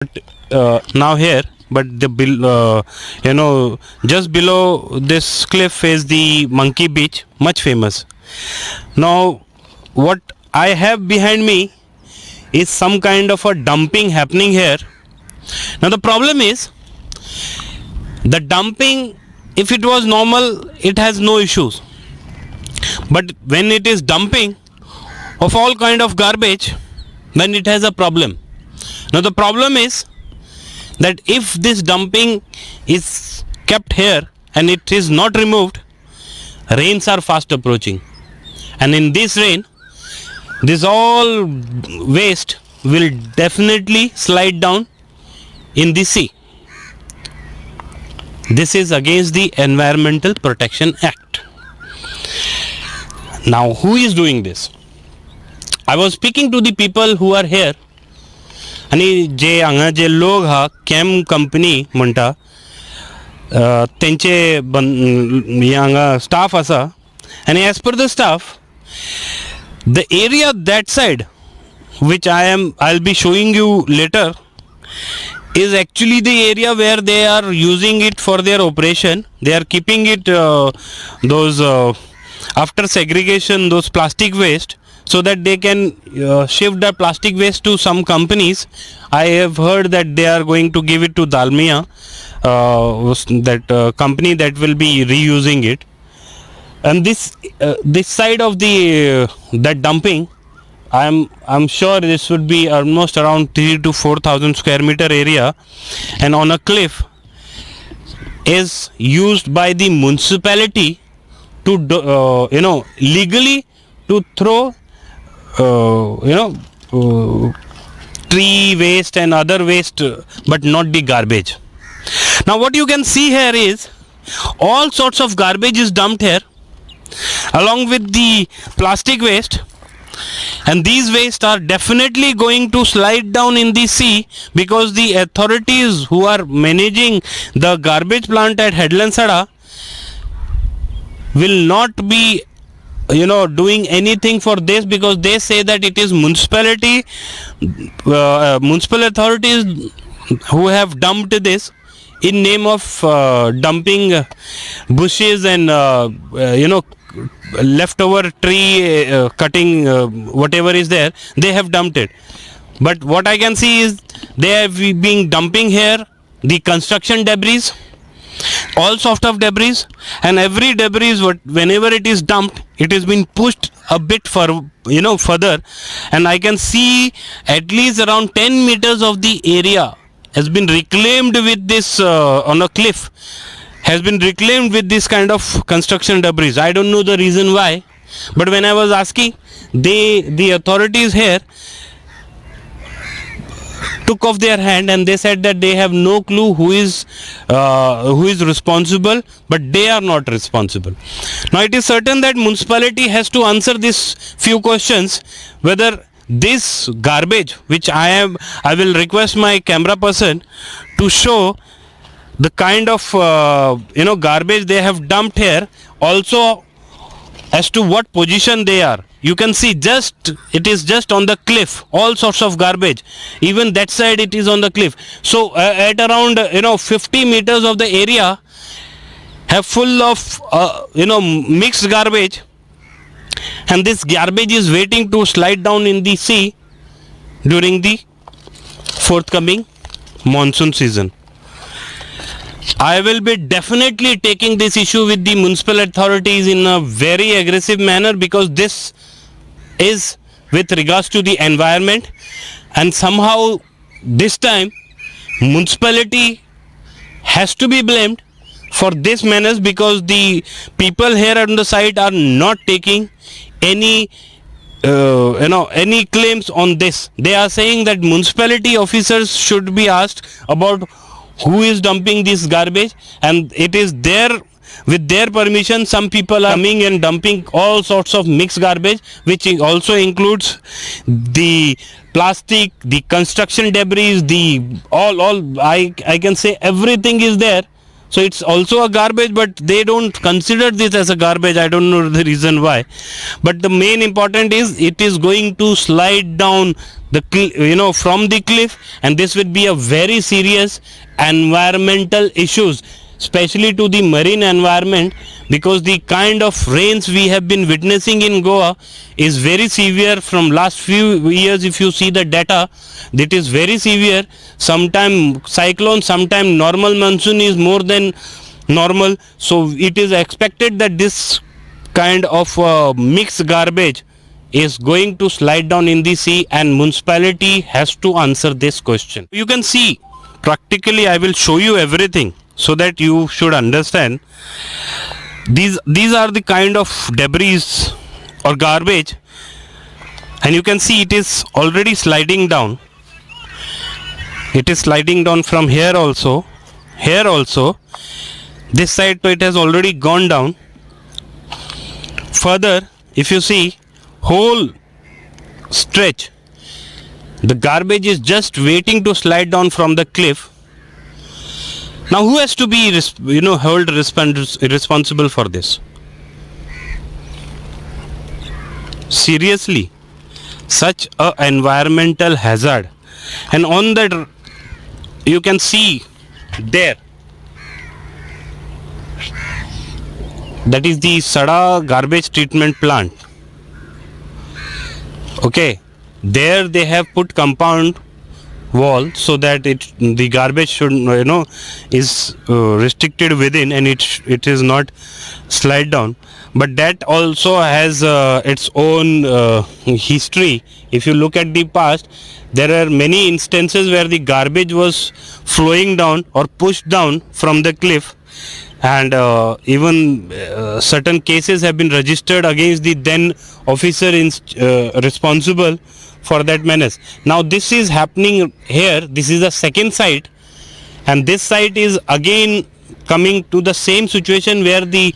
now here, but just below this cliff is the Monkey Beach, much famous. Now what I have behind me is some kind of a dumping happening here. Now the problem is the dumping, if it was normal, it has no issues, but when it is dumping of all kind of garbage, then it has a problem. Now the problem is that if this dumping is kept here and it is not removed, rains are fast approaching, and in this rain this all waste will definitely slide down in the sea. This is against the Environmental Protection Act. Now who is doing this? I was speaking to the people who are here, आणि जे हांगा जे लोक हा cam company म्हणटा तेंचे हे हांगा staff आसा, आणि as per the staff the area that side which I'll be showing you later is actually the area where they are using it for their operation. They are keeping it those after segregation, those plastic waste, so that they can shift the plastic waste to some companies. I have heard that they are going to give it to Dalmia, that company that will be reusing it. And this side of the that dumping, I'm sure this would be almost around 3 to 4,000 square meter area, and on a cliff is used by the municipality to legally to throw tree waste and other waste, but not the garbage. Now what you can see here is all sorts of garbage is dumped here along with the plastic waste, and these waste are definitely going to slide down in the sea, because the authorities who are managing the garbage plant at Headlandsara will not be doing anything for this, because they say that it is municipal authorities who have dumped this in name of dumping bushes and leftover tree cutting, whatever is there, they have dumped it. But what I can see is they have been dumping here the construction debris, all sort of debris, and every debris whenever it is dumped, it is been pushed a bit further, and I can see at least around 10 meters of the area has been reclaimed with this on a cliff, has been reclaimed with this kind of construction debris. I don't know the reason why, but when I was asking, the authorities here took off their hand and they said that they have no clue who is responsible, but they are not responsible. Now it is certain that municipality has to answer these few questions, whether this garbage, which I will request my camera person to show the kind of garbage they have dumped here, also as to what position they are. You can see it is just on the cliff, all sorts of garbage, even that side it is on the cliff. So at around 50 meters of the area have full of mixed garbage, and this garbage is waiting to slide down in the sea during the forthcoming monsoon season. I will be definitely taking this issue with the municipal authorities in a very aggressive manner, because this is with regards to the environment, and somehow this time municipality has to be blamed for this menace, because the people here on the site are not taking any any claims on this. They are saying that municipality officers should be asked about who is dumping this garbage, and it is there with their permission. Some people are coming and dumping all sorts of mixed garbage, which also includes the plastic, the construction debris, the all I can say everything is there. So it's also a garbage, but they don't consider this as a garbage. I don't know the reason why, but the main important is it is going to slide down from the cliff, and this would be a very serious environmental issues, especially to the marine environment, because the kind of rains we have been witnessing in Goa is very severe from last few years. If you see the data, that is very severe. Sometime cyclone, sometime normal monsoon is more than normal. So it is expected that this kind of mixed garbage is going to slide down in the sea, and municipality has to answer this question. You can see practically, I will show you everything so that you should understand. These are the kind of debris or garbage, and you can see it is already sliding down. It is sliding down from here also, this side, so it has already gone down. Further, if you see whole stretch, the garbage is just waiting to slide down from the cliff. Now who has to be held responsible for this? Seriously, such a environmental hazard. And on that you can see there, that is the Sada garbage treatment plant. Okay, there they have put compound wall so that the garbage should is restricted within, and it is not slide down. But that also has its own history. If you look at the past, there are many instances where the garbage was flowing down or pushed down from the cliff, and even certain cases have been registered against the then officer responsible for that menace. Now this is happening here. This is the second site, and this site is again coming to the same situation where the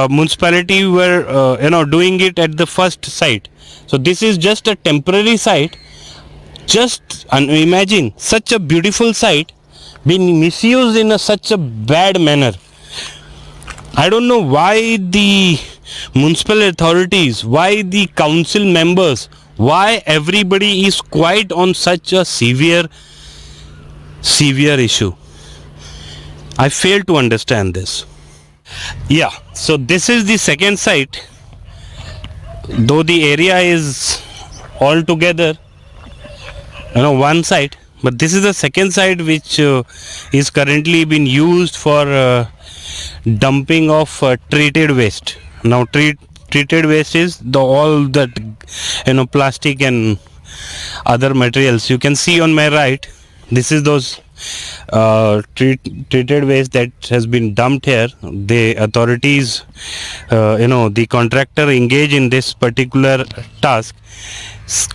municipality were doing it at the first site. So this is just a temporary site. Just imagine such a beautiful site being misused in such a bad manner. I don't know why the municipal authorities, why the council members, why everybody is quiet on such a severe issue. I fail to understand this. Yeah, so this is the second site. Though the area is altogether one site, but this is the second site which is currently being used for dumping of treated waste. Now treated waste is all that plastic and other materials. You can see on my right, this is those treated waste that has been dumped here. The authorities, the contractor engaged in this particular task,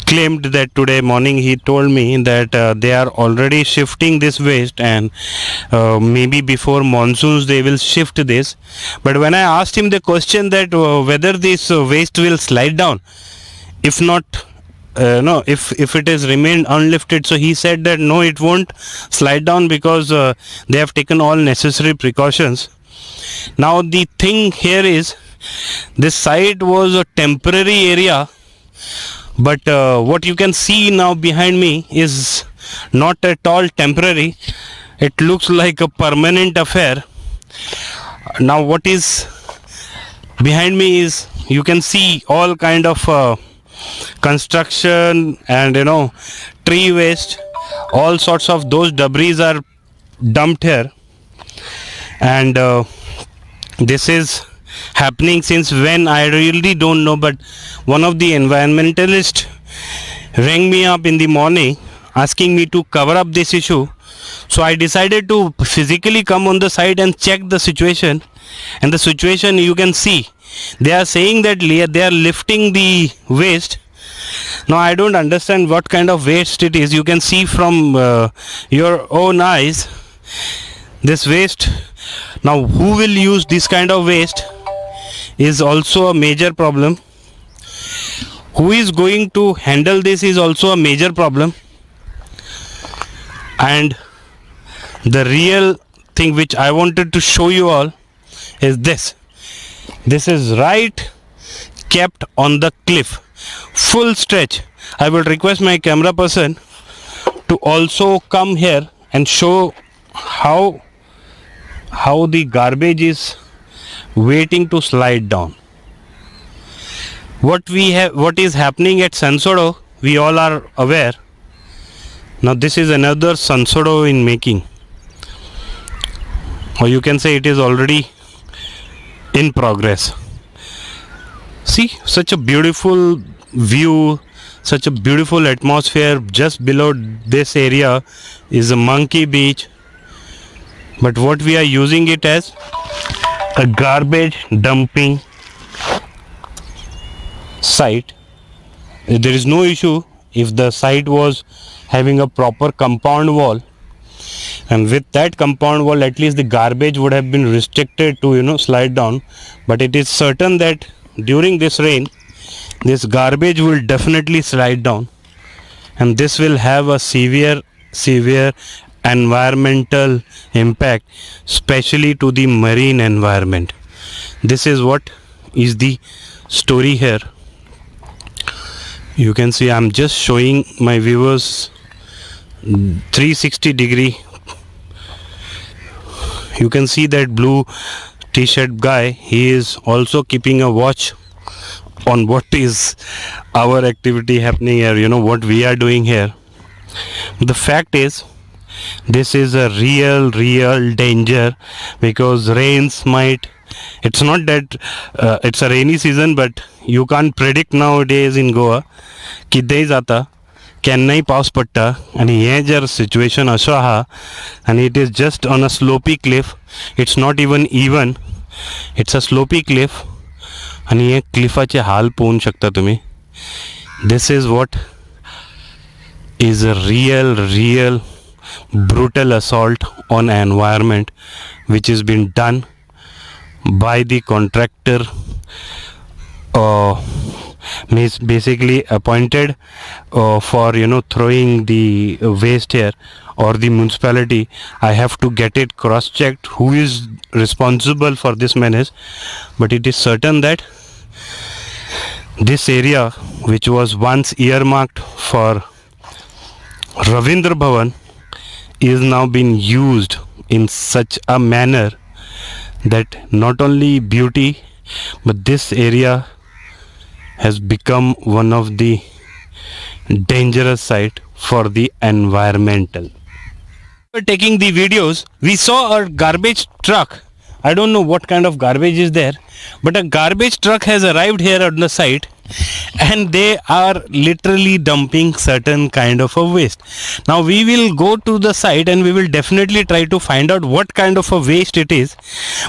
claimed that today morning he told me that they are already shifting this waste, and maybe before monsoons they will shift this. But when I asked him the question that whether this waste will slide down, if not if it has remained unlifted, so he said that no, it won't slide down because they have taken all necessary precautions. Now the thing here is, this site was a temporary area, but what you can see now behind me is not at all temporary. It looks like a permanent affair. Now what is behind me is, you can see all kind of construction and tree waste, all sorts of those debris are dumped here. And this is happening since when, I really don't know, but one of the environmentalists rang me up in the morning asking me to cover up this issue. So I decided to physically come on the site and check the situation. And the situation, you can see, they are saying that they are lifting the waste. Now I don't understand what kind of waste it is. You can see from your own eyes this waste. Now who will use this kind of waste is also a major problem. Who is going to handle this is also a major problem. And the real thing which I wanted to show you all is this. This is right kept on the cliff, full stretch. I will request my camera person to also come here and show how the garbage is waiting to slide down. What is happening at Sansodo, we all are aware. Now this is another Sansodo in making, or you can say it is already in progress. See, such a beautiful view, such a beautiful atmosphere. Just below this area is a monkey beach, but what we are using it as a garbage dumping site. There is no issue if the site was having a proper compound wall, and with that compound wall at least the garbage would have been restricted to slide down. But it is certain that during this rain this garbage will definitely slide down, and this will have a severe environmental impact, especially to the marine environment. This is what is the story here. You can see I'm just showing my viewers 360 degree. You can see that blue t-shirt guy, he is also keeping a watch on what is our activity happening here, what we are doing here. The fact is, this is a real danger, because rains might, it's not that it's a rainy season, but you can't predict nowadays in Goa किदेय जाता, केन्नाय पावस पडटा, आणि हे जर situation असो आहा आणि it is just on a sloppy Cliff. It's not even it's a sloppy Cliff, आणि हे क्लिफाचे हाल पळोवंक शकता तुम्ही. This is what is a real brutal assault on environment which is being done by the contractor, basically appointed for throwing the waste here, or the municipality. I have to get it cross checked who is responsible for this menace, but it is certain that this area, which was once earmarked for Ravindra Bhavan, is now being used in such a manner that not only beauty, but this area has become one of the dangerous site for the environmental. We're taking the videos, we saw a garbage truck. I don't know what kind of garbage is there, but a garbage truck has arrived here on the site, and they are literally dumping certain kind of a waste. Now we will go to the site and we will definitely try to find out what kind of a waste it is,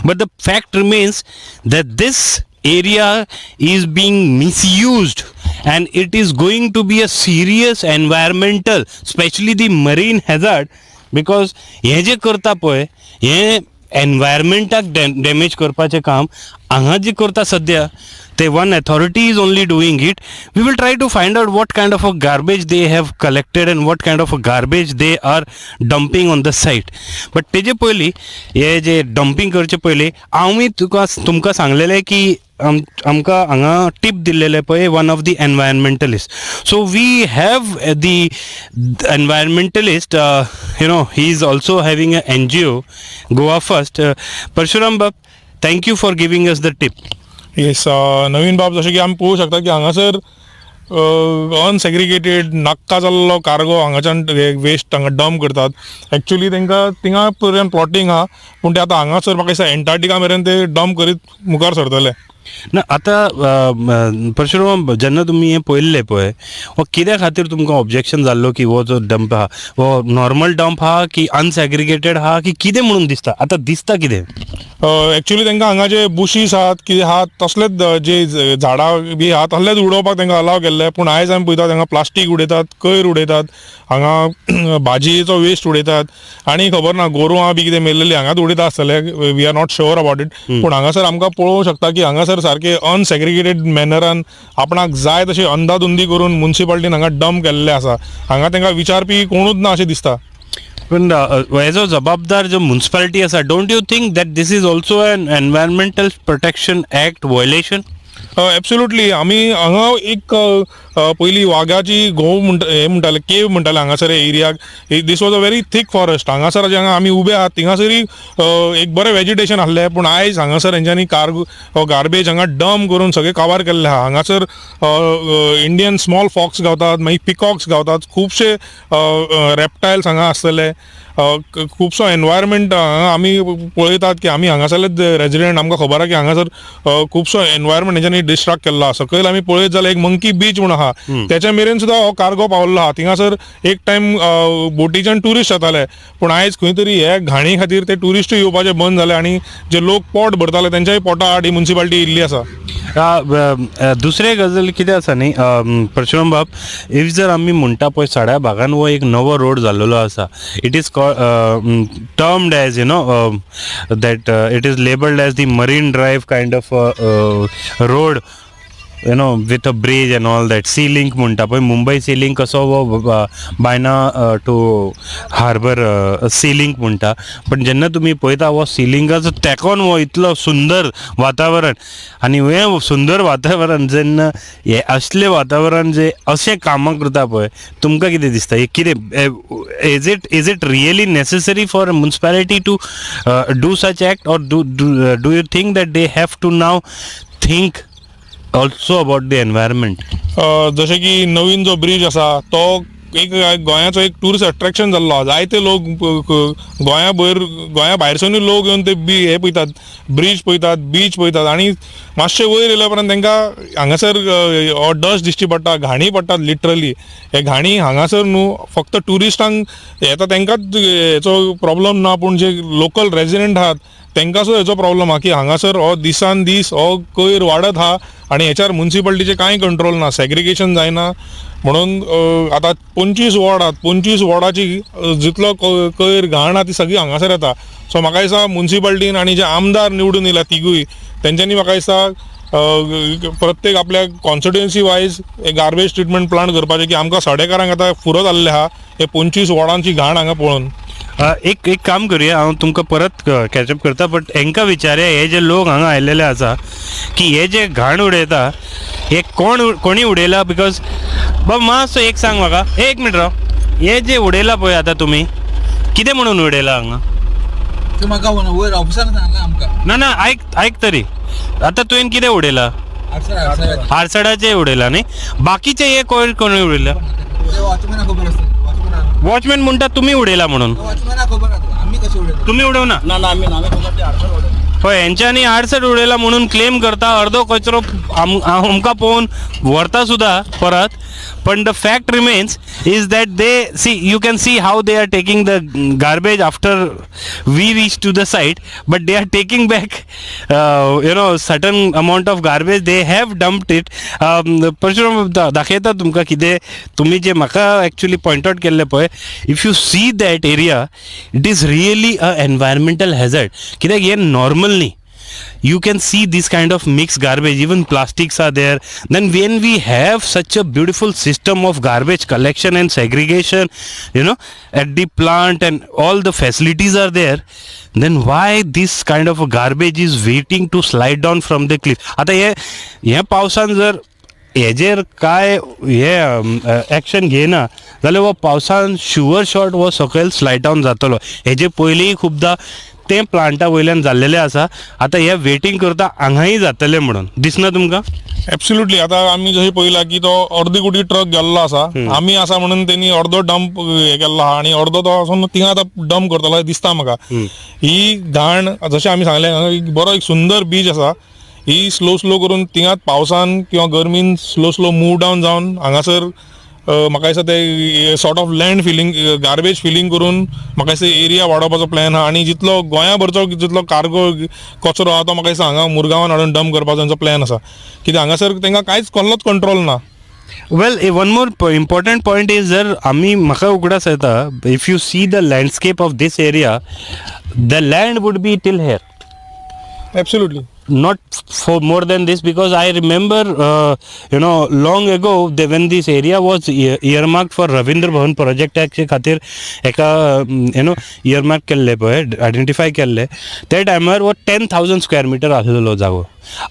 but the fact remains that this area is being misused, and it is going to be a serious environmental, especially the marine hazard, because हे जे करता पळय हे एनवायरमेंटाक damage करपाचें काम हांगा जी करता सद्या, the one authority is only doing it. We will try to find out what kind of a garbage they have collected and what kind of a garbage they are dumping on the site. But तेजे पयली हे जे dumping करचे पयली हांव तुमकां सांगलेलें की आमकां हांगा टीप दिल्लेले पळय one of the environmentalist. So we have the environmentalist, he is also having an NGO, Goa First. Parshuram Bab, thank you for giving us the tip. Yes, नवीन बाब, जशें की आमी पळोवंक शकता की हांगासर अनसेग्रिगेटेड नाक्का जाल्लो कार्गो हांगाच्यान वेस्ट हांगा डंप करतात. एक्चुअली तांकां थिंगा पर्यंत प्लॉटिंग आहा, पूण ते आतां हांगासर म्हाका दिसता एंटार्क्टिका मेरेन ते डंप करीत मुखार सरतले. ना आतां परशुराम, जेन्ना तुमी हें पळयल्लें पळय, हो कित्या खातीर तुमकां ऑब्जेक्शन जाल्लो की हो जो डंप आहा हो नॉर्मल डंप आहा की अनसेग्रिगेटेड आहा की कितें म्हणून दिसता? आतां दिसता कितें? एक्चुअली तांकां हांगा जे बुशीस आहात कितें आहात तसलेच जे झाडां बी आहात तसलेच उडोवपाक तांकां अलाव केल्ले, पूण आयज आमी पळयतात हांगा प्लास्टीक उडयतात, कोयर उडयतात, हांगा भाजयेचो वेस्ट उडयतात, आनी खबर ना गोरवां बी कितें मेल्लेली हांगाच उडयता आसतले. We are not sure about it, पूण हांगासर आमकां पळोवंक शकता की हांगासर सारके अनसेग्रिगेटेड मॅनरान आपणाक जाय तशी अंदाधुंदी करून म्युनिसिपालिटीन हांगा डंप केल्ले आसा. हांगा तांकां विचारपी कोणूच ना अशें दिसता. पण एज अ जबाबदार जो म्युनिसिपालिटी आसा, don't you think that this is also an environmental protection act violation? Absolutely आमी हांगा एक पयलीं वाघाची घोव हे म्हणटाले केव म्हणटाले हांगासर एरियाक दीस was a very thick forest हांगासर जे हांगा आमी उबे आहात थिंगासरी एक बरें वेजिटेशन आसलें पूण आयज हांगासर हेंच्यांनी गार्बेज हांगा डंप करून सगळें कवर केल्लें आहा हांगासर इंडियन स्मॉल फॉक्स गावतात मागीर पिकॉक्स गावतात खुबशे रेप्टायल्स हांगा आसतले खुबसो एनवायरमेंट आमी पळयतात की आमी हांगासरले रेजिडेंट आमकां खबर आहा की हांगासर खुबसो एनवायरमेंट हेंच्यांनी डिस्ट्रॅक्ट केल्लो आहा सकयल आमी पळयत जाल्यार एक मंकी बीच म्हूण आहा त्याच्या मेरेन सुद्दां हो कार्गो पावल्लो आहा थिंगासर एक टायम बोटीच्यान टुरिस्ट येताले पूण आयज खंय तरी हे घाणी खातीर ते टुरिस्टूय येवपाचे बंद जाले आनी जे लोक पोट भरताले तेंच्याय पोटा आड ही म्युन्सिपालिटी इल्ली आसा दुसरे गजाल कितें आसा न्ही परशुराम बाब इफ जर आमी म्हणटा पळय साड्या भागान हो एक नवो रोड जाल्लो आसा it is termed as that it is labeled as the Marine Drive kind of road, with a bridge and all that. Sea Link म्हणटा पळय मुंबई सी लिंक कसो वो बायना टू हार्बर सी लिंक म्हणटा पण जेन्ना तुमी पळयता हो सी लिंकाचो तेकोन हो इतलो सुंदर वातावरण आनी हें सुंदर वातावरण जेन्ना हे असले वातावरण जे अशें कामां करता पळय तुमकां कितें दिसता हे कितें is it really necessary for municipality to do such act or do you think that they have to now think also about the environment जशें की नवीन जो ब्रिज आसा तो एक गोंयाचो एक टुरिस्ट अट्रॅक्शन जाल्लो आहा जायते लोक गोंया भायरसूनय लोक येवन ते हे पळयतात ब्रिज पळयतात बीच पळयतात आनी मातशे वयर येयल्या उपरांत तांकां हांगासर हो डस्ट दिश्टी पडटा घाणी पडटात लिटरली हे घाणी हांगासर न्हू फक्त टुरिस्टांक येता तांकांच हेचो प्रॉब्लम ना पूण जे लोकल रेजिडेंट आहात तांकां सुद्दां हेचो प्रॉब्लम आहा की हांगासर हो दिसान दीस हो कोयर वाडत आहा आनी हेच्यार म्युन्सिपालिटीचे कांय कंट्रोल ना सेग्रिगेशन जायना म्हणून आतां 25 वॉर्ड आहात 25 वॉर्डाची जितलो कोयर घाण आहा ती सगळी हांगासर येता सो म्हाका दिसता म्युन्सिपालिटीन आनी जे आमदार निवडून येयला तिगूय तेंच्यांनी म्हाका दिसता प्रत्येक आपल्या कॉन्स्टिट्युएन्सी वायज एक गार्बेज ट्रिटमेंट प्लांट करपाचें की आमकां साडेकारांक आतां फुरो जाल्ले आहा हे 25 वॉर्डांची घाण हांगा पळोवन एक काम करूया हांव तुमकां परत कॅचअप करता बट हेंकां विचारया हे जे लोक हांगा आयिल्ले आसा की हे जे घाण उडयता हे कोणी उडयला बिकॉज बाबा मातसो एक सांग म्हाका एक मिनट राव हे जे उडयला पळय आतां तुमी कितें म्हणून उडयला हांगा म्हाका वयर ऑफिसान सांगला आमकां ना ऐक तरी आतां तुवें कितें उडयला आरसडाचे उडयला न्ही बाकीचे हे कोणी उडयला वॉचमॅना खबर आसता वॉचमॅन म्हणटा तुमी उडयला म्हणून वॉचमॅना खबर आसता आमी कशें उडयता तुमी उडोवना ना आमी खबर आडसर उडयता पळय हेंच्यांनी आडसड उडयला म्हणून क्लेम करता अर्दो कचरो आमकां पळोवन व्हरता सुद्दां परत पण the fact remains is that they see you can see how they are taking the garbage after we reach to the site but they are taking back certain amount of garbage they have dumped it Parshuram दाखयता तुमकां कितें तुमी जे म्हाका actually point out केल्लें पळय if you see that area it is really a environmental hazard कित्याक हें normal न्ही you can see this kind of mixed garbage, even plastics are there. Then when we have such a beautiful system of garbage collection and segregation at the plant and all the facilities are there, then why this kind of a garbage is waiting to slide down from the cliff? आता हे पावसान जर हेजेर काय हे action घेयना जाल्यार हो पावसान sure shot हो सकयल स्लायड डावन जातलो हेजे पयलींय खुबदां ते प्लांटा वयल्यान जाल्लेले आसा आतां हे वेटिंग करता हांगाय जातले म्हणून दिसना तुमकां एब्सोल्युटली आता आमी जशें पळयलां की तो अर्दी कोटी ट्रक गेल्लो आसा आमी आसा म्हणून त्यांनी अर्दो डंप हे केल्लो आहा आनी अर्दो तो आसून थिंगा आतां डंप करतलो दिसता म्हाका ही घाण जशें आमी सांगलें बरो एक सुंदर बीच आसा ही स्लो करून थिंगात पावसान किंवा गरमीन स्लो मूव डावन जावन हांगासर म्हाका दिसता ते sort of land filling garbage filling करून म्हाका दिसता एरिया वाडोवपाचो प्लॅन आहा आनी जितलो गोंया भरचो जितलो कार्गो कचरो आहा तो म्हाका दिसता हांगा मुरगांवान हाडून डंप करपाचो तांचो प्लॅन आसा कित्याक हांगासर तांकां कांयच कसलोच कंट्रोल ना well one more important point is जर आमी म्हाका उगडास येता if you see the landscape of this area the land would be till here absolutely not for more than this because I remember long ago when this area was earmarked for Ravindra Bhavan project चे खातीर एका earmark केल्ले पळय identify केल्ले त्या टायमार वो 10,000 square metre आसलेलो जागो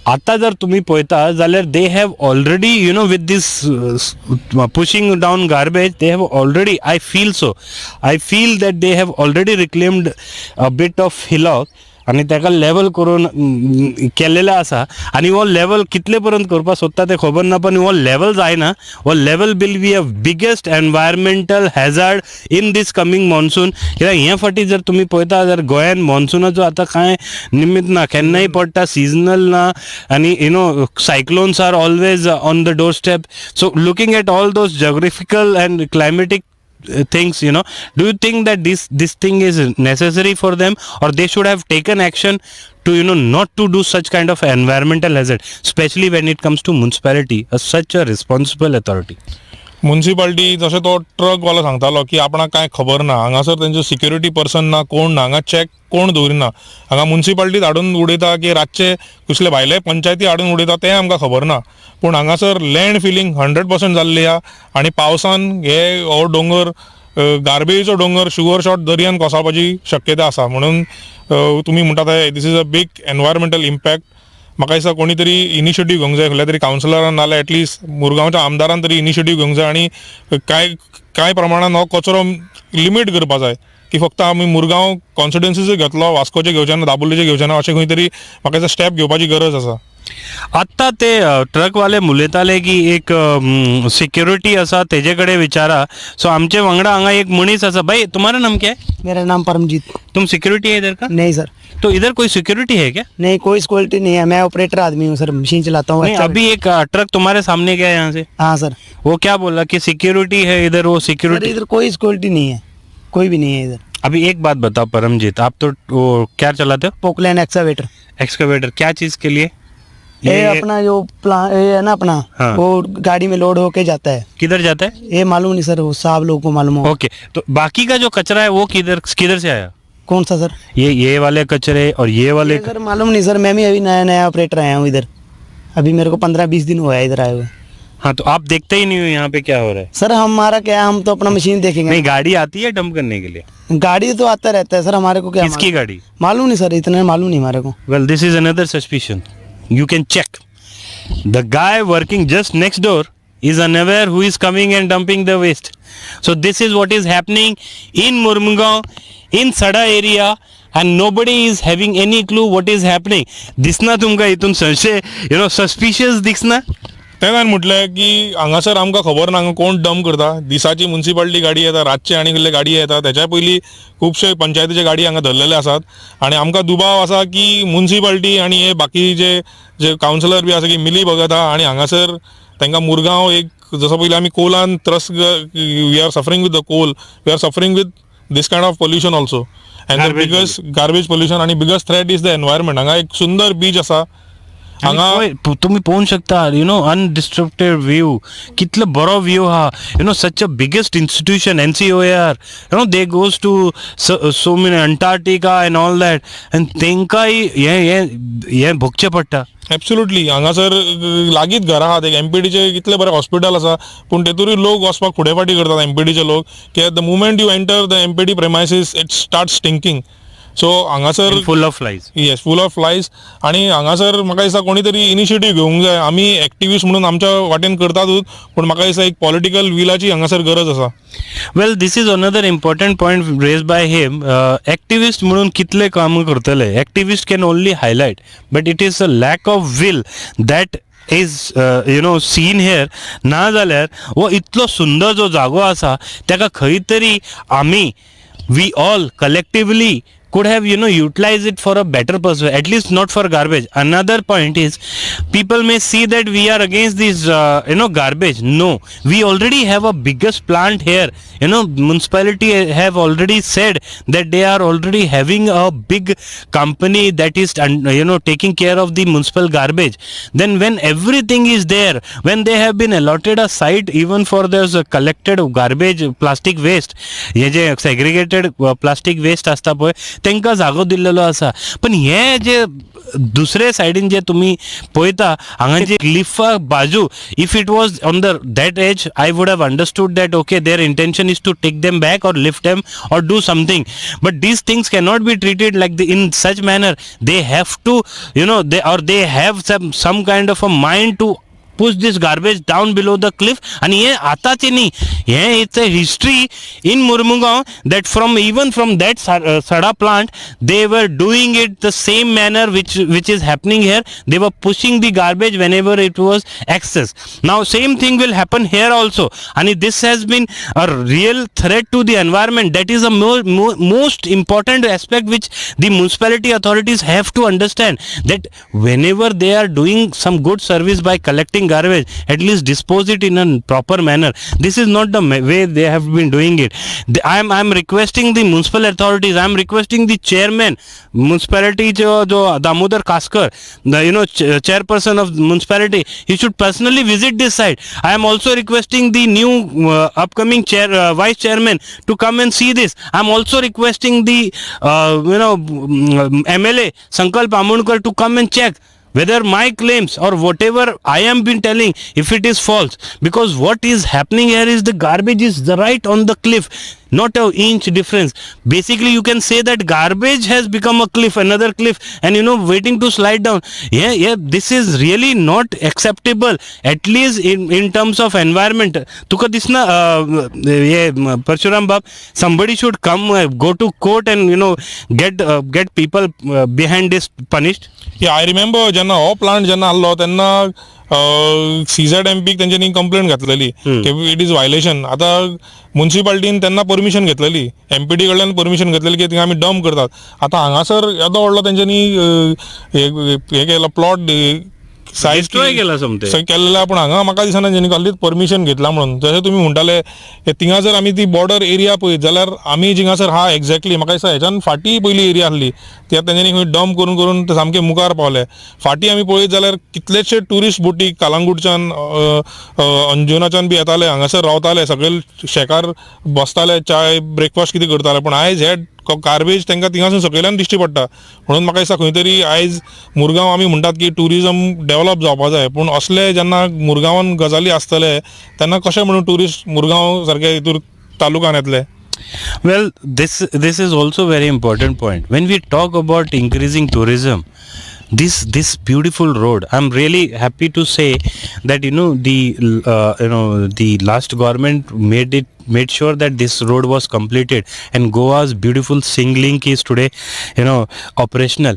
आता जर तुम्ही पळयता जाल्यार they have already you know with this pushing down garbage they have already I feel that they have already reclaimed a bit of hillock आनी ताका लेवल करून केल्लेलें आसा आनी हो लेवल कितले पर्यंत करपाक सोदता तें खबर ना पण हो लेवल जायना हो level will be a biggest environmental hazard in this coming monsoon कित्याक हे फाटी जर तुमी पळयता जाल्यार गोंयान मॉन्सूनाचो आतां कांय निमित्त ना केन्नाय पडटा सिजनल ना आनी you know cyclones are always on the door step so looking at all those geographical and climatic things, you know, do you think that this thing is necessary for them, or they should have taken action to, you know, not to do such kind of environmental hazard, especially when it comes to municipality, such a responsible authority? Municipality जसं तो ट्रकवालो सांगतालो की आपणाक कांय खबर ना हांगासर तेंचो सिक्युरिटी पर्सन ना कोण ना हांगा चॅक कोण दवरिना हांगा म्युन्सिपाल्टीत हाडून उडयता की रातचे कसले भायले पंचायती हाडून उडयता तें आमकां खबर ना पूण हांगासर लँड फिलींग 100% जाल्ली आहा आनी पावसान हे हो दोंगर गार्बेजीचो दोंगर शुगर शॉट दर्यान कोसळपाची शक्यता आसा म्हणून तुमी म्हणटा ते दीस इज अ बीग एनवायरमेंटल इम्पॅक्ट म्हाका दिसता कोणी तरी इनिशिएटीव घेवंक जाय खंयच्या तरी कावन्सिलरान नाल्यार एटलिस्ट मुरगांवच्या आमदारान तरी इनिशिएटीव घेवंक जाय आनी कांय प्रमाणान हो कचरो लिमीट करपा जाय की फक्त आमी मुरगांव कॉन्स्टिट्युएन्सीचे घेतलो वास्कोचे घेवचे ना दाबोलीचे घेवचे ना अशें खंय तरी म्हाका दिसता स्टेप घेवपाची गरज आसा आत्ता ते ट्रकवाले उलयताले की एक सिक्युरिटी आसा तेजे कडेन विचारा सो आमचे वांगडा हांगा एक मनीस आसा भाई तुम्हारा नाम क्या है? मेरा नाम परमजीत। तुम सिक्योरिटी है इधर का? नहीं सर, तो इधर कोई सिक्योरिटी है क्या? नहीं कोई सिक्योरिटी नहीं है, मैं ऑपरेटर आदमी हूँ सर, मशीन चलाता हूँ। नहीं, अभी एक ट्रक तुम्हारे सामने गया यहाँ से, हाँ सर। वो क्या बोला कि सिक्योरिटी है इधर, वो सर सिक्योरिटी इधर कोई सिक्योरिटी नहीं है, कोई भी नहीं है इधर। अभी एक बात बताओ परमजीत, आप तो वो क्या चलाते हो? Poclain excavator. एक्सकवेटर क्या चीज के लिए? ये अपना जो प्लान ये है ना अपना, हाँ। वो गाड़ी में लोड होके जाता है। किधर जाता है? ये मालूम नहीं सर, वो साहब लोगों को मालूम हो। ओके, तो बाकी का जो कचरा है वो किधर किधर से आया? कौन सा सर? ये वाले कचरे और ये वाले ये सर मालूम नहीं सर, मैं भी अभी नया नया ऑपरेटर आया हूँ इधर, अभी मेरे को 15-20 दिन हुआ है इधर आए हुए। हाँ, तो आप देखते ही नहीं हो यहाँ पे क्या हो रहा है? सर हमारा क्या है, हम तो अपना मशीन देखेंगे। नहीं, गाड़ी आती है डंप करने के लिए? गाड़ी तो आता रहता है सर, हमारे को क्या किसकी गाड़ी? मालूम नहीं सर, इतना मालूम नहीं हमारे को। Well, this is another suspicion. You can check. The guy working just next door is unaware who is coming and dumping the waste. So this is what is happening in Murmgaon, in Sada area, and nobody is having any clue what is happening. दिसना तुमका इथून संशय, suspicious दिसना? तें म्हटलें की हांगासर आमकां खबर ना हांगा कोण डंप करता, दिसाची म्युन्सिपाल्टी गाडी येता, रातचे आनी कसले गाडी येता, तेच्या पयलीं खुबशे पंचायतीचे गाडी हांगा धरलेले आसात आनी आमकां दुबाव आसा की म्युन्सिपाल्टी आनी हे बाकी जे कावन्सिलर बी आसा की मिली भगत आहा आनी हांगासर तांकां मुरगांव एक जसो पयलीं आमी कोलान त्रस्त we are suffering with the coal, we are suffering with this kind of pollution also and the biggest garbage pollution आनी biggest threat is the environment. हांगा एक सुंदर बीच आसा हांगा तुम्ही पोवूंक शकता अनडिस्टर्बटेड व्यू, कितलो बरो व्यू हा, such a biggest institution NCOAR, they goes to so many Antarctica and all that and तेंकाय हे भोगचें पडटा. एब्सोल्युटली हांगासर लागींच घरा आहात, एक एमपीडीचे कितले बरे हॉस्पिटल आसा पूण तेतूरूय लोक वचपाक फुडेफाटी करतात एमपीडीचे लोक की the moment you enter the MPD premises it start stinking. So हांगासर full of flies. Yes, full of flies आनी हांगासर म्हाका दिसता कोणी तरी इनिशिएटीव घेवंक जाय. आमी एक्टिविस्ट म्हणून आमच्या वाटेन करतातूच पूण म्हाका दिसता एक पॉलिटिकल विलाची हांगासर गरज आसा. Well, this is another important point raised by him. Activist म्हणून कितले काम करतले? Activist can only highlight, but it is a lack of will that is seen here. ना जाल्यार हो इतलो सुंदर जो जागो आसा ताका खंय तरी आमी we all collectively could have utilized it for a better purpose, at least not for garbage. Another point is people may see that we are against this garbage. No, we already have a biggest plant here. Municipality have already said that they are already having a big company that is taking care of the municipal garbage. Then when everything is there, when they have been allotted a site even for this collected garbage plastic waste, हे जे segregated plastic waste असता पळय तांकां जागो दिल्लेलो आसा. पण हे जे दुसरे सायडीन जे तुम्ही पळयता हांगा जे क्लिफा बाजू, if it was on that edge, I would have understood that okay, their intention is to take them back or lift them or do something, but these things cannot be treated like in such manner. They have to, they have some kind of a mind to push this garbage down below the cliff. आणि हे आताचे न्ही, हे it's a history in Mormugao that from that sada plant they were doing it the same manner which is happening here. They were pushing the garbage whenever it was excess. Now same thing will happen here also, and this has been a real threat to the environment. That is a most important aspect which the municipality authorities have to understand, that whenever they are doing some good service by collecting garbage, at least dispose it in a proper manner. This is not the way they have been doing it. I am requesting the municipal authorities, I am requesting the chairman municipality jo Damodar Kaskar, the chairperson of municipality, he should personally visit this site. I am also requesting the new upcoming vice chairman to come and see this. I am also requesting the MLA Sankalp Amunkar to come and check whether my claims or whatever I am been telling, if it is false, because what is happening here is the garbage is right on the cliff, not an inch difference. Basically you can say that garbage has become a cliff, another cliff, and waiting to slide down. Yeah, this is really not acceptable, at least in terms of environment. Tuka disna Parshuram Bab, somebody should come, go to court and get people behind this punished. Yeah, I remember जेन्ना हो plant जेन्ना आसलो तेन्ना CZMP तेंच्यांनी complaint घातलेली की it is violation. आता म्युन्सिपाल्टीन तेन्ना परमिशन घेतलेली, MPD कडल्यान परमिशन घेतलेली की थिंगा आमी डंप करतात. आता हांगासर येदो व्हडलो तेंच्यांनी हे केला प्लॉट सायज केलेला, पूण हांगा म्हाका दिसना जेणी कसलीच परमिशन घेतला म्हणून. जशें तुमी म्हणटाले थिंगा जर आमी ती बॉर्डर एरिया पळयत जाल्यार आमी जिंगासर हा एक्झॅक्टली म्हाका दिसता हेच्यान फाटीं पयली एरिया आसली, ती आतां तेंच्यांनी खंय डंप करून करून ते सामके मुखार पावले. फाटीं आमी पळयत जाल्यार कितलेशे ट्युरिस्ट बोटी कालांगूटच्यान अंजुनाच्यान बी येताले, हांगासर रावताले, सगळे शेकार बसताले, चाय ब्रेकफास्ट कितें करताले. पूण आयज हे गार्बेज तांकां थिंगासून सकयल्यान दिश्टी पडटा. म्हणून म्हाका दिसता खंय तरी आयज मुरगांव आमी म्हणटात की ट्युरिजम डेव्हलप जावपा जाय, पूण असले जेन्ना मुरगांवान गजाली आसतले तेन्ना कशें म्हणून ट्युरिस्ट मुरगांव सारके हितूर तालुकान येतले. Well, this is also very important point. When we talk about increasing tourism, this beautiful road, I'm really happy to say that the last government made sure that this road was completed, and Goa's beautiful Singlink is today operational.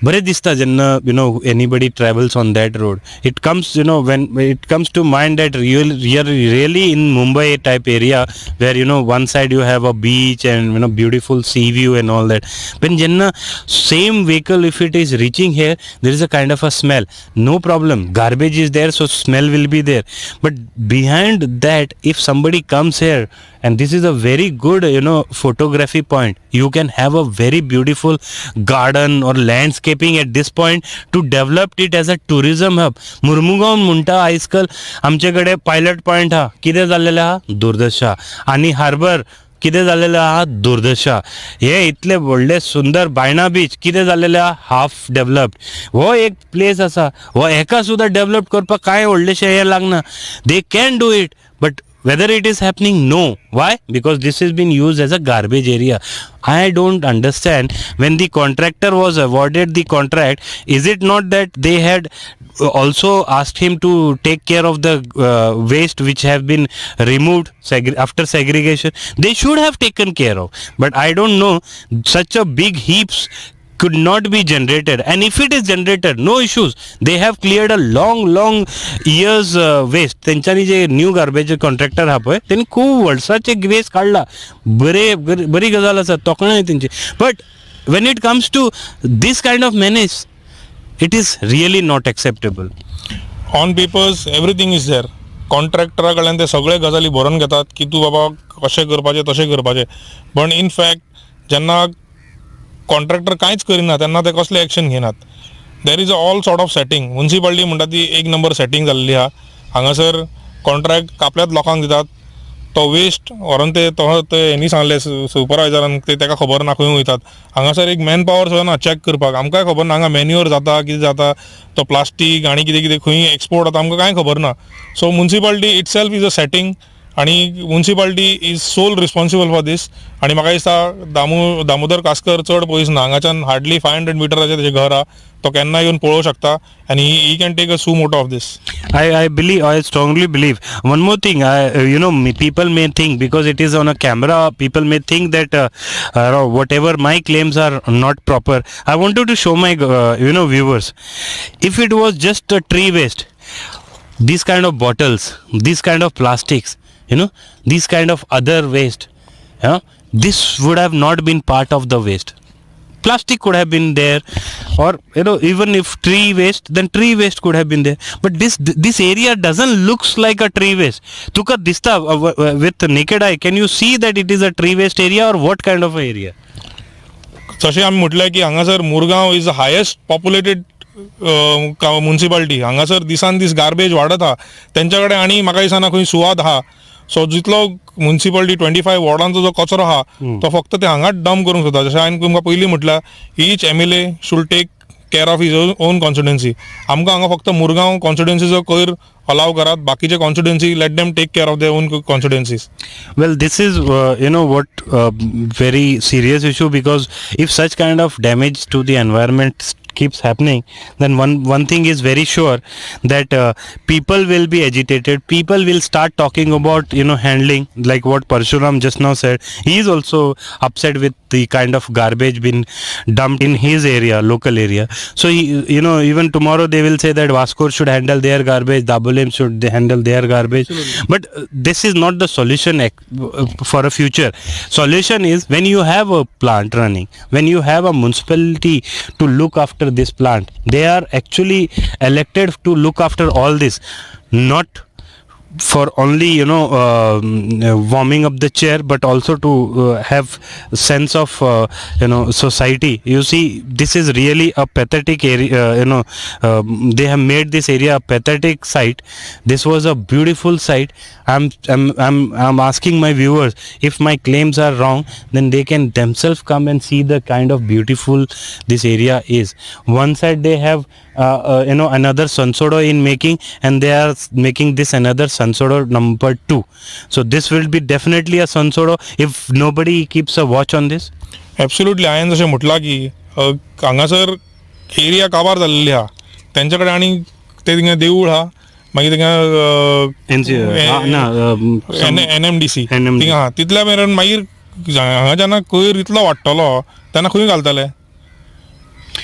बरें दिसता जेन्ना anybody travels on that road. It comes when it comes to mind that really in Mumbai type area where one side you have a beach and beautiful sea view and all that, when jenna same vehicle, if it is reaching here, there is a kind of a smell. No problem, garbage is there, so smell will be there, but behind that, if somebody comes here, and this is a very good photography point, you can have a very beautiful garden or landscaping at this point to develop it as a tourism hub. Mormugao म्हणटा आयजकाल आमचे कडेन pilot point हा, कितें जाल्लेलें आहा, दुर्दशा, आनी harbour कितें जाल्लेलें आहा, दुर्दशा. हे इतले व्हडले सुंदर बायणा बीच कितें जाल्लेलें आहा, हाफ डेव्हलप्ड. हो एक प्लेस आसा, हो हेका सुद्दां डेव्हलप करपाक कांय व्हडलेशें हें लागना. They can do it, but whether it is happening, no. Why? Because this has been used as a garbage area. I don't understand, when the contractor was awarded the contract, is it not that they had also asked him to take care of the waste which have been removed after segregation? They should have taken care of, but I don't know, such a big heaps could not be generated, and if it is generated, no issues. They have cleared a long years waste. तेंच्यांनी जे new garbage contractor हा पळय त्यांनी खूप वर्साचे waste काढला, बरी गजाल आसा, तोखणाय तेंची. But when it comes to this kind of menace, it is really not acceptable. On papers everything is there. कॉन्ट्रॅक्टरा कडल्यान ते सगळे गजाली बरोवन घेतात की तूं बाबा कशें करपाचें तशें करपाचें, पण इन फॅक्ट जेन्ना कॉन्ट्रॅक्टर कांयच करिना तेन्ना ते कसले एक्शन घेनात. There is all sort of setting. Municipality म्हणटा ती एक नंबर सेटींग जाल्ली आहा. हांगासर कॉन्ट्रॅक्ट आपल्याच लोकांक दितात, तो वेस्ट व्हरोन ते हेनी सांगले सुपरवायझरान ते ताका खबर ना खंय वयतात. हांगासर एक मॅन पावर सुद्दां ना चॅक करपाक. आमकांय खबर ना हांगा मॅन्युअर जाता कितें जाता, तो प्लास्टीक आनी कितें कितें खंय एक्सपोर्ट जाता आमकां कांय खबर ना. So municipality itself is a setting आणि municipality is sole responsible for this. आणि म्हाका दिसता दामोदर कासकर चड पयस ना, हांगाच्यान हार्डली 500 मिटराचेर तेजें घर आहा. तो केन्ना येवन पळोवंक शकता आणि he can take a suo motu of this. I strongly believe. One more thing, people may think because it is on a camera, people may think that whatever my claims are not proper. I wanted to show my viewers. If it was just a tree waste, these kind of bottles, these kind of plastics, these kind of other waste, this would have not been part of the waste. Plastic could have been there, or even if tree waste, then tree waste could have been there. But this area doesn't looks like a tree waste. Tuka dista with naked eye, can you see that it is a tree waste area or what kind of area? जशें आमी म्हटलें की हांगासर Murgaon is the highest populated municipality. हांगासर दिसान दीस garbage वाडत आहा. तेंच्या कडेन आनी म्हाका दिसना खंय सुवात आहा. सो जितलो म्युन्सिपालिटी 25 वॉर्डांचो जो कचरो आहा तो फक्त ते हांगाच डंप करूंक सोदता. जशें हांवें तुमकां पयलीं म्हटलां, each MLA should take care of his own constituency. आमकां हांगा फक्त मुरगांव कॉन्स्टिट्युएन्सीचो कोयर अलाव करात, बाकीचे constituency let them take care of their own constituencies. Well, this is what very serious issue, because if such kind of damage to the environment keeps happening, then one thing is very sure, that people will be agitated. People will start talking about handling, like what Parshuram just now said. He is also upset with the kind of garbage being dumped in his area, local area. So even tomorrow they will say that Vasco should handle their garbage, Dabolim should handle their garbage. Absolutely. But this is not the solution for a future. Solution is when you have a plant running, when you have a municipality to look after this plant. They are actually elected to look after all this, not for only warming up the chair, but also to have sense of society. You see, this is really a pathetic area. They have made this area a pathetic site. This was a beautiful site. I'm asking my viewers, if my claims are wrong, then they can themselves come and see the kind of beautiful this area is. One side they have another Sansodo in making, and they are making this another Sansodo number 2. So this will be definitely a Sansodo if nobody keeps a watch on this. Absolutely. हांवें जशें म्हटलां की हांगासर area काबार जाल्ली आहा. तेंच्या कडेन आनी ते थिंगा देवूळ आहा, मागीर थिंगा NMDC थिंगा आहा. तितल्या मेरेन मागीर हांगा जेन्ना कोयर इतलो वाडटलो तेन्ना खंय घालतले?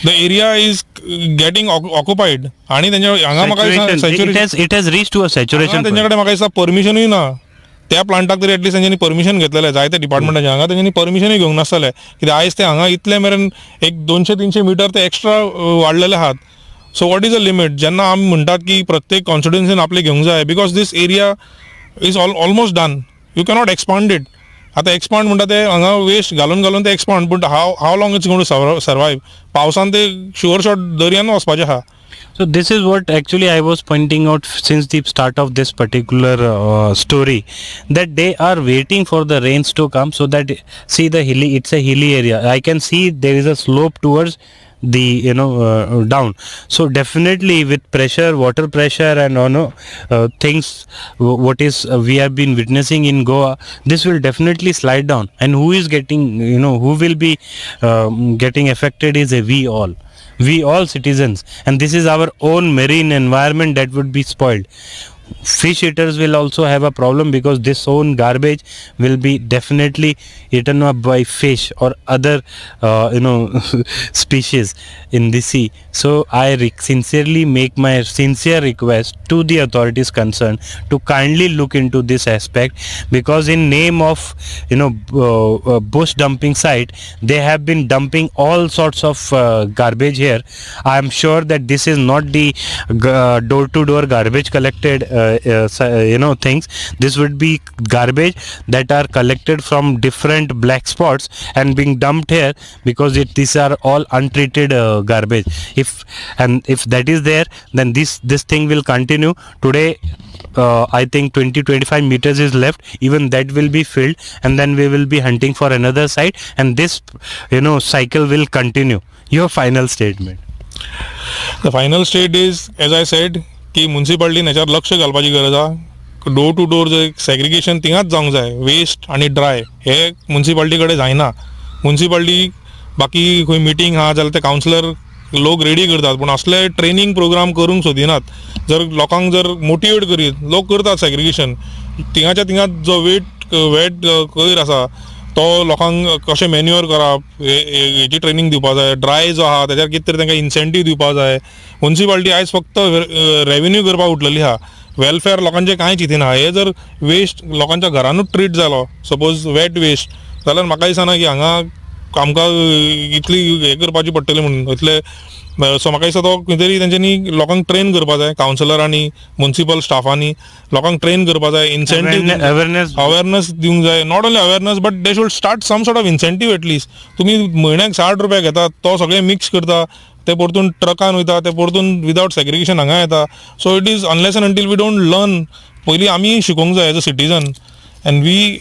The area is getting occupied. आणि तेंच्या हांगा म्हाका It has reached to a saturation. तेंच्या कडेन म्हाका दिसता परमिशनूय ना. त्या प्लांटाक तरी एटलीस्ट तेंच्यांनी परमिशन घेतलेलें जायत्या डिपार्टमेंटाचे. हांगा तेंच्यांनी परमिशनूय घेवंक नासतलें, कित्याक आयज ते हांगा इतले मेरेन एक 200-300 मिटर ते एक्स्ट्रा वाडलेले आहात. So what is a limit? जेन्ना आमी म्हणटात की प्रत्येक कॉन्स्टिट्युएन्सीन आपले घेवंक जाय, because this area is almost done. You cannot expand it. आता एक्सपांड म्हणटा ते हांगा वेस्ट घालून ते expand, but how long it's going to survive? पावसान ते शुअर शॉट दर्यान वचपाचें आहा. So this is what actually I was pointing out since the start of this particular story, that they are waiting for the rains to come, so that it's a hilly area. I can see there is a slope towards the down. So definitely with pressure, water pressure, and things what is we have been witnessing in Goa, this will definitely slide down. And who is getting who will be getting affected is we all citizens, and this is our own marine environment that would be spoiled. Fish eaters will also have a problem, because this own garbage will be definitely eaten up by fish or other species in the sea. So I sincerely make my sincere request to the authorities concerned to kindly look into this aspect, because in name of bush dumping site, they have been dumping all sorts of garbage here. I am sure that this is not the door to door garbage collected things. This would be garbage that are collected from different black spots and being dumped here, because these are all untreated garbage. If that is there, then this thing will continue. Today I think 20-25 meters is left. Even that will be filled, and then we will be hunting for another site, and this cycle will continue. Your final statement. The final state is as I said की म्युन्सिपाल्टीन हेच्यार लक्ष घालपाची गरज आहा. Door to door जे segregation थिंगाच जावंक जाय. वेस्ट आनी ड्राय हे म्युन्सिपाल्टी कडेन जायना. म्युन्सिपाल्टी बाकी खंय मिटींग आहा जाल्यार ते कावन्सिलर लोक रेडी करतात, पूण असले ट्रेनिंग प्रोग्राम करूंक सोदिनात. जर लोकांक जर मोटिवेट करीत लोक करतात सेग्रिगेशन. थिंगाच्या थिंगाच जो वेट कोयर आसा तो लोकांक कशें मॅन्युअर करप हेची ट्रेनिंग दिवपा जाय. ड्राय जो आहा तेज्यार कितें तरी तांकां इन्सेंटीव दिवपा जाय. म्युन्सिपाल्टी आयज फक्त रेव्हेन्यू करपाक उठलेली आहा, वेलफेअर लोकांचें कांय चिंतिना. हे जर वेस्ट लोकांच्या घरानूच ट्रीट जालो, सपोज वेट वेस्ट, जाल्यार म्हाका दिसना की हांगा आमकां इतली हे करपाची पडटली म्हणून इतले. सो म्हाका दिसता तो खंय तरी तेंच्यांनी लोकांक ट्रेन करपा जाय. कावन्सिलरांनी म्युन्सिपल स्टाफांनी लोकांक ट्रेन करपा जाय. इन्सेंटीव अवेरनेस दिवंक जाय. Not only awareness but they should start some sort of incentive at least. तुमी म्हयन्याक 60 रुपया घेतात, तो सगळे मिक्स करता, ते परतून ट्रकान वयता, ते परतून विदाउट सेग्रिगेशन हांगा येता. So it is unless and until we don't learn. पयलीं आमी शिकोवंक जाय as a citizen, and we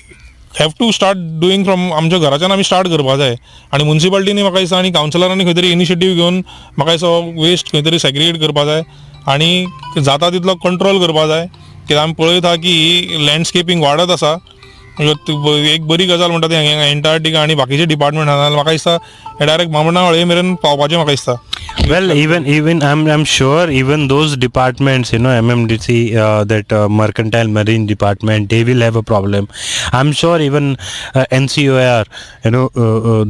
have to start doing from आमच्या घराच्यान आमी स्टार्ट करपा जाय. आनी म्युन्सिपाल्टीनी म्हाका दिसता आनी कावन्सिलरांनी खंय तरी इनिशिएटीव घेवन म्हाका दिसता वेस्ट खंय तरी सेग्रिगेट करपा जाय आनी जाता तितलो कंट्रोल करपा जाय. कित्याक आमी पळयता की लँडस्केपींग वाडत आसा. एक बरी गजाल म्हणटा ती हांगा एंटार्क्टिका आनी बाकीचे डिपार्टमेंट आसा, म्हाका दिसता हे डायरेक्ट बामणा हळये मेरेन पावपाचें म्हाका दिसता. Well, even I'm sure even those departments, MMDC, that mercantile marine department, they will have a problem. I'm sure even NCOR,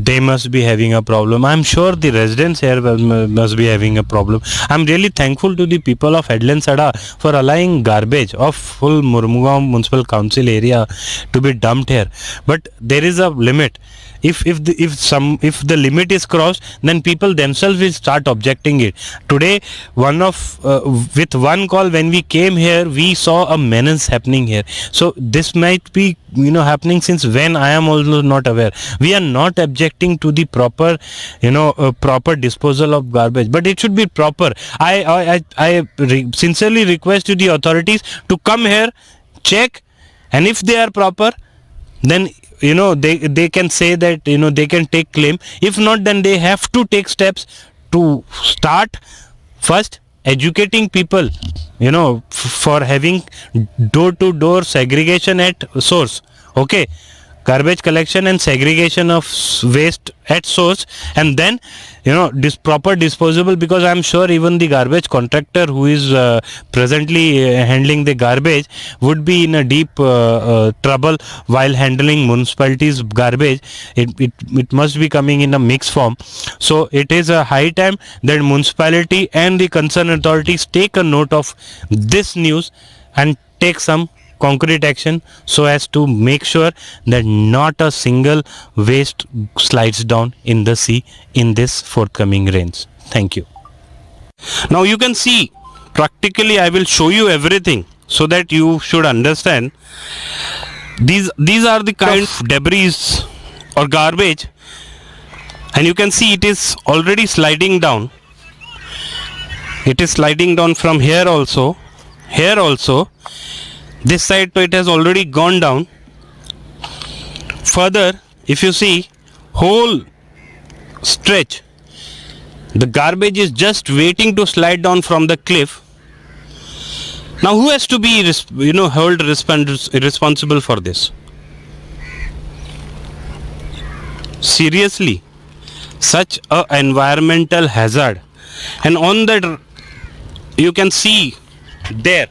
they must be having a problem. I'm sure the residents here must be having a problem. I'm really thankful to the people of Headland Sada for allowing garbage of full Mormugaon Municipal Council area to be dumped here. But there is a limit. If the limit is crossed, then people themselves will start objecting it. Today, with one call when we came here, we saw a menace happening here. So this might be happening since when, I am also not aware. We are not objecting to the proper proper disposal of garbage, but it should be proper. I sincerely request to the authorities to come here, check, and if they are proper, then they can say that they can take claim. If not, then they have to take steps to start first educating people for having door to door segregation at source. Okay, garbage collection and segregation of waste at source, and then proper disposable, because I'm sure even the garbage contractor who is presently handling the garbage would be in a deep trouble while handling municipality's garbage. It must be coming in a mixed form. So it is a high time that municipality and the concerned authorities take a note of this news and take some concrete action so as to make sure that not a single waste slides down in the sea in this forthcoming rains. Thank you. Now you can see practically, I will show you everything so that you should understand. These are the kind of debris or garbage, and you can see it is already sliding down. It is sliding down from here also, this side, so it has already gone down. Further, if you see whole stretch, the garbage is just waiting to slide down from the cliff. Now who has to be held responsible for this? Seriously, such a environmental hazard. And on that you can see there,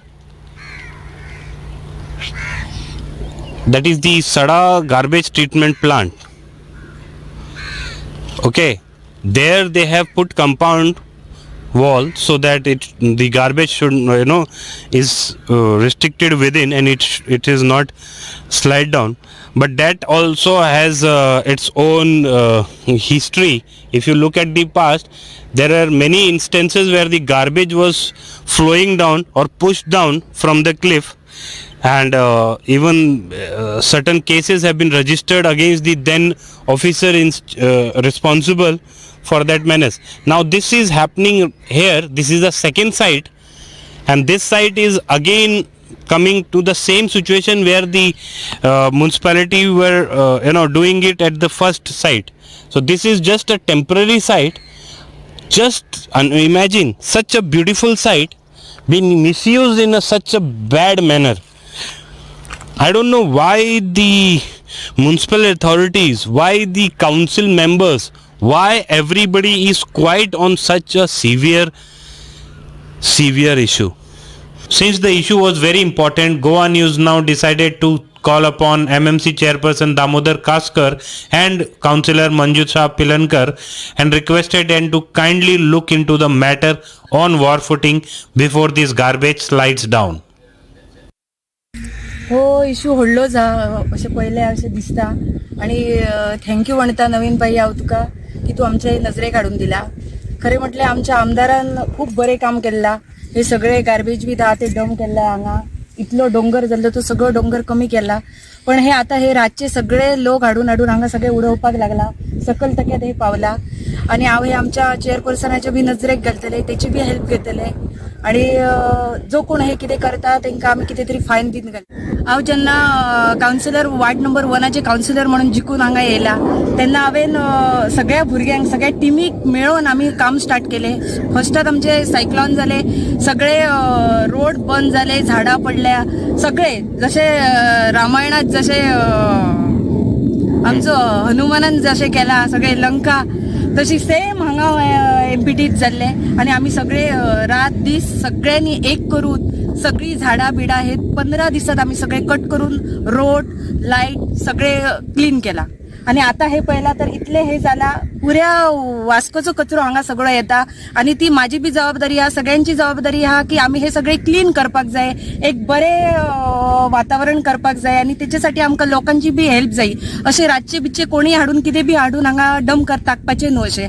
that is the Sada garbage treatment plant. Okay, there they have put compound wall so that the garbage should is restricted within, and it is not slide down. But that also has its own history. If you look at the past, there are many instances where the garbage was flowing down or pushed down from the cliff, and even certain cases have been registered against the then officer responsible for that menace. Now this is happening here. This is the second site, and this site is again coming to the same situation where the municipality were doing it at the first site. So this is just a temporary site. Just imagine such a beautiful site being misused in such a bad manner. I don't know why the municipal authorities, why the council members, why everybody is quiet on such a severe issue. Since the issue was very important, Goa News now decided to call upon MMC chairperson Damodar Kaskar and councillor Manjusha Pilankar and requested them to kindly look into the matter on war footing before this garbage slides down. हो issue व्हडलो जा अशें पयलें अशें दिसता आनी thank you म्हणटा नवीन भाई हांव तुका की तूं आमचे नजरेक हाडून दिला. खरें म्हटल्यार आमच्या आमदारान खूब बरें काम केल्ला. हे सगळे गार्बेज बी आहा ते डम केल्ले हांगा. इतलो डोंगर जाल्लो तो सगळो डोंगर कमी केला. पण हे आता हे रातचे सगळे लोक हाडून हांगा सगळे उडोवपाक लागला. सकल तक्यात हे पावला आणि हांव हे आमच्या चेअरपर्सनाच्या बी नजरेक घालतले, तेची बी हेल्प घेतले आणि जो कोण हे कितें करता तांकां आमी कितें तरी फायन दिन घाल. हांव जेन्ना कावन्सिलर वार्ड नंबर 1 कावन्सिलर म्हणून जिखून हांगा येयला तेन्ना हांवें सगळ्या भुरग्यांक सगळ्या टिमीक मेळून आमी काम स्टार्ट केलें. फस्टात आमचे सायक्लॉन जाले, सगळे रोड बंद जाले, झाडां पडल्या, सगळे जशे रामायणात जशे आमचो हनुमानान जशें केला सगळे लंका तशी सेम हांगा एमपीटीत जाल्ले आणि आमी सगळे रात दीस सगळ्यांनी एक करून सगळी झाडां बिडां हे 15 दिसात आमी सगळे कट करून रोड लाईट सगळे क्लीन केला. आणि आता हे पळयला तर इतले हे जाला, पुऱ्या वास्कोचो कचरो हांगा सगळो येता आणि ती माझी बी जबाबदारी आहा, सगळ्यांची जबाबदारी आहा की आमी हे सगळे क्लीन करपाक जाय, एक बरें वातावरण करपाक जाय आणि त्याच्यासाठी आमकां लोकांची बी हेल्प जाय. अशें रातचे बिच्चे कोणी हाडून कितें बी हाडून हांगा डम टाकपाचें न्हू. अशें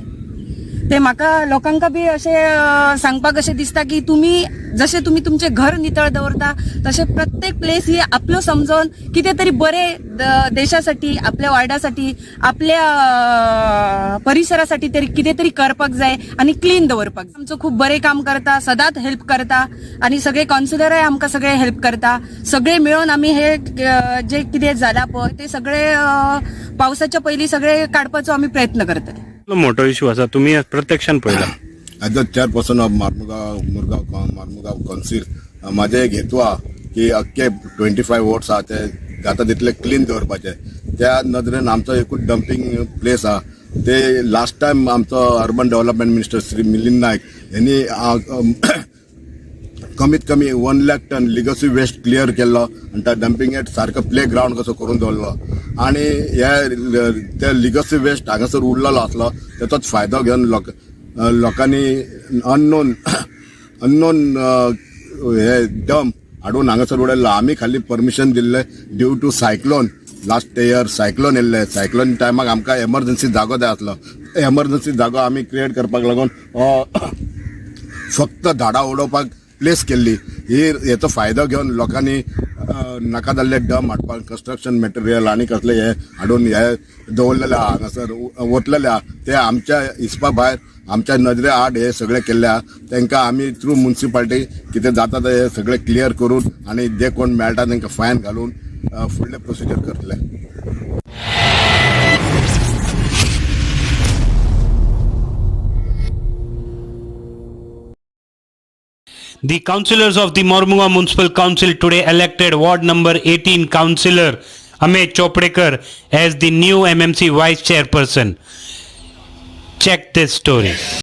ते म्हाका लोकांका बी अशें सांगपाक अशें दिसता की तुम्ही जशें तुम्ही तुमचे घर नितळ दवरता तसे प्रत्येक प्लेस ही आपलो समजून कितें तरी बरें देशासाठी, आपल्या वार्डासाठी, आपल्या परिसरासाठी तरी कितें तरी करपाक जाय आणि क्लीन दवरपाक. आमचो खूप बरें काम करता, सदांच हेल्प करता आणि सगळे कावन्सिलराय आमकां सगळे हेल्प करता. सगळे मिळून आमी हे जे कितें जाला पळय ते सगळे पावसाच्या पयलीं सगळे काडपाचो आमी प्रयत्न करतले. मोठो इश्यू असा, तुम्ही प्रत्यक्षान पळयला. As a chairperson of Mormugao council माझे एक हेतू आहा की अख्खे 25 वॉर्ड्स आहा ते जाता तितले क्लीन दवरपाचे. त्या नदरेन आमचो एकूच डंपिंग प्लेस आहा ते लास्ट टायम आमचो urban development minister Shri Milind Naik यांनी कमीत कमी 1 lakh ton legacy waste clear केल्लो आणि त्या डंपिंग एट सारको प्ले ग्राउंड कसो करून दवरलो आणि हे लिगसी वेस्ट हांगासर उरलेलो आसलो त्याचोच फायदो घेवन लोकांनी अननोन हे डंप हाडून हांगासर उडयल्लो. आमी खाली परमिशन दिल्ले due to cyclone. Last year cyclone येयल्ले, सायक्लोन टायमाक आमकां एमर्जन्सी जागो जाय आसलो. एमर्जन्सी जागो आमी क्रिएट करपाक लागून फक्त झाडां उडोवपाक प्लेस केल्ली. हेचो फायदो घेवन लोकांनी नाका जाल्ले डम हाडपाक कंस्ट्रक्शन मटेरियल आणि कसले हे हाडून हे दवरलेले आहा हांगासर ओतलेले आहा ते आमच्या हिसपा भायर आमच्या नजरे आड हे सगळे केल्ले आहा. तांकां आमी थ्रू म्युनिसिपालिटी कितें जाता ते सगळे क्लियर करून आणि जे कोण मेळटा तांकां फायन घालून फुडले प्रोसिजर करतले. The councillors of the Mormunga Municipal Council today elected Ward number 18 Councillor Amit Choprekar as the new MMC Vice Chairperson. Check this story.